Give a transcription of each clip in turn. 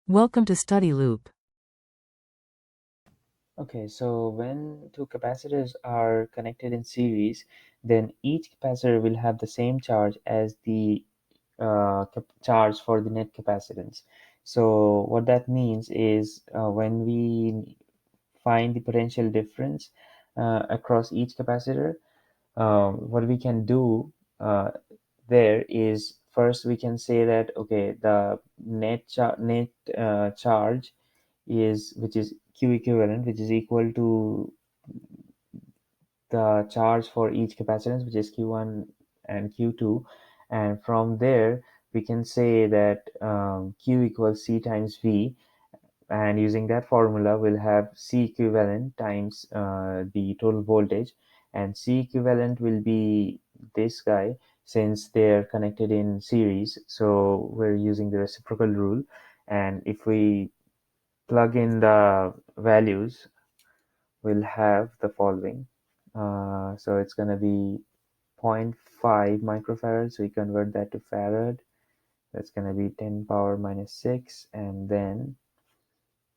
Welcome to Study Loop. Okay, so when two capacitors are connected in series, then each capacitor will have the same charge as the charge for the net capacitance. So what that means is when we find the potential difference across each capacitor, what we can do uh, there is first we can say that okay, the net charge is which is Q equivalent, which is equal to the charge for each capacitance, which is Q1 and Q2, and from there we can say that Q equals C times V, and using that formula we'll have C equivalent times the total voltage, and C equivalent will be this guy since they're connected in series, so we're using the reciprocal rule, and if we plug in the values we'll have the following. So it's going to be zero point 0.5 microfarad, so we convert that to farad. That's going to be 10 power minus 6, and then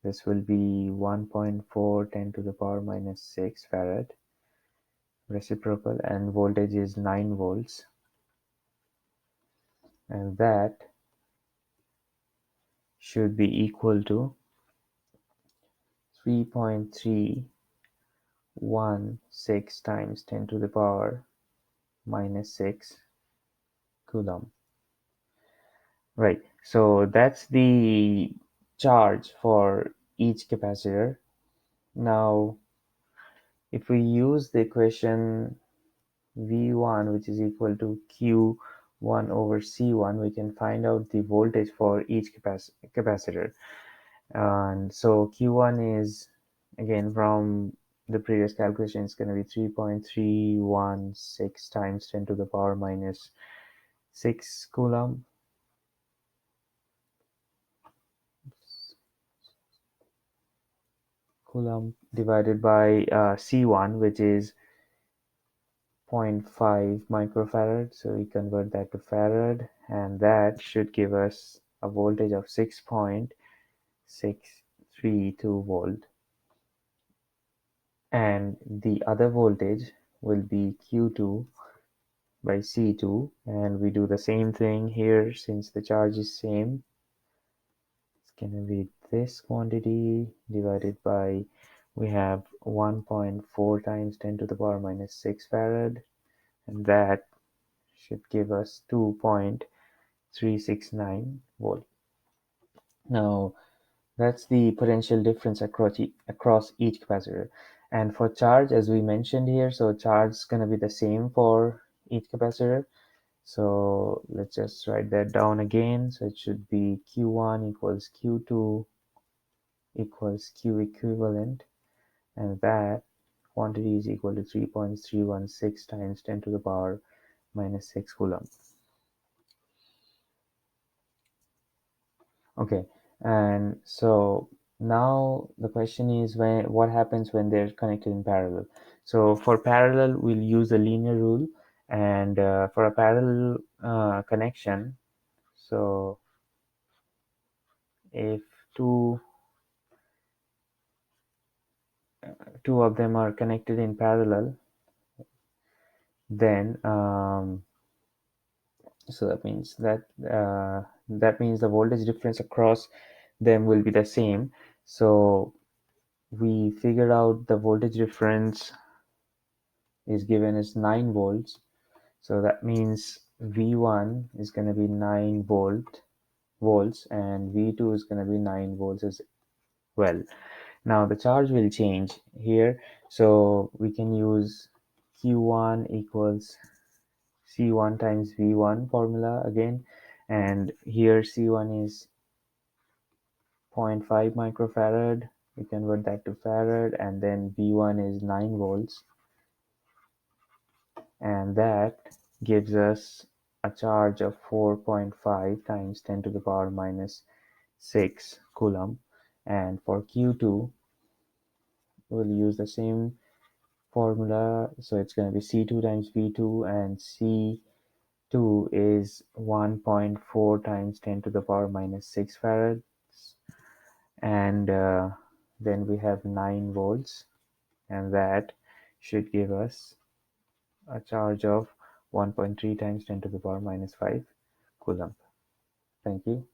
this will be 1.4 10 to the power minus 6 farad reciprocal, and voltage is 9 volts, and that should be equal to 3.316 times 10 to the power minus 6 coulomb. Right, so that's the charge for each capacitor. Now, if we use the equation V1, which is equal to Q1 over C1, we can find out the voltage for each capacitor. And so Q1 is, again, from the previous calculation, it's going to be 3.316 times 10 to the power minus 6 coulomb. Coulomb divided by C1, which is 0.5 microfarad. So we convert that to farad, and that should give us a voltage of 6.632 volt. And the other voltage will be Q2 by C2, and we do the same thing here since the charge is same. It's gonna be this quantity divided by, we have 1.4 times 10 to the power minus 6 farad, and that should give us 2.369 volt. Now that's the potential difference across each capacitor. And for charge, as we mentioned here, so charge is going to be the same for each capacitor. So let's just write that down again. So it should be Q1 equals Q2 equals Q equivalent, and that quantity is equal to 3.316 times 10 to the power minus 6 coulomb. Okay, and so now the question is what happens when they're connected in parallel. So for parallel, we'll use the linear rule, and for a parallel connection, so if two of them are connected in parallel, then so that means the voltage difference across them will be the same. So we figured out the voltage difference is given as 9 volts. So that means V1 is going to be 9 volts, and V2 is going to be 9 volts as well. Now the charge will change here, so we can use Q1 equals C1 times V1 formula again, and here C1 is 0.5 microfarad. We convert that to farad, and then V1 is 9 volts, and that gives us a charge of 4.5 times 10 to the power minus 6 coulomb. And for Q2, we'll use the same formula, so it's going to be C2 times V2, and C2 is 1.4 times 10 to the power minus 6 farads, and then we have 9 volts, and that should give us a charge of 1.3 times 10 to the power minus 5 coulomb. Thank you.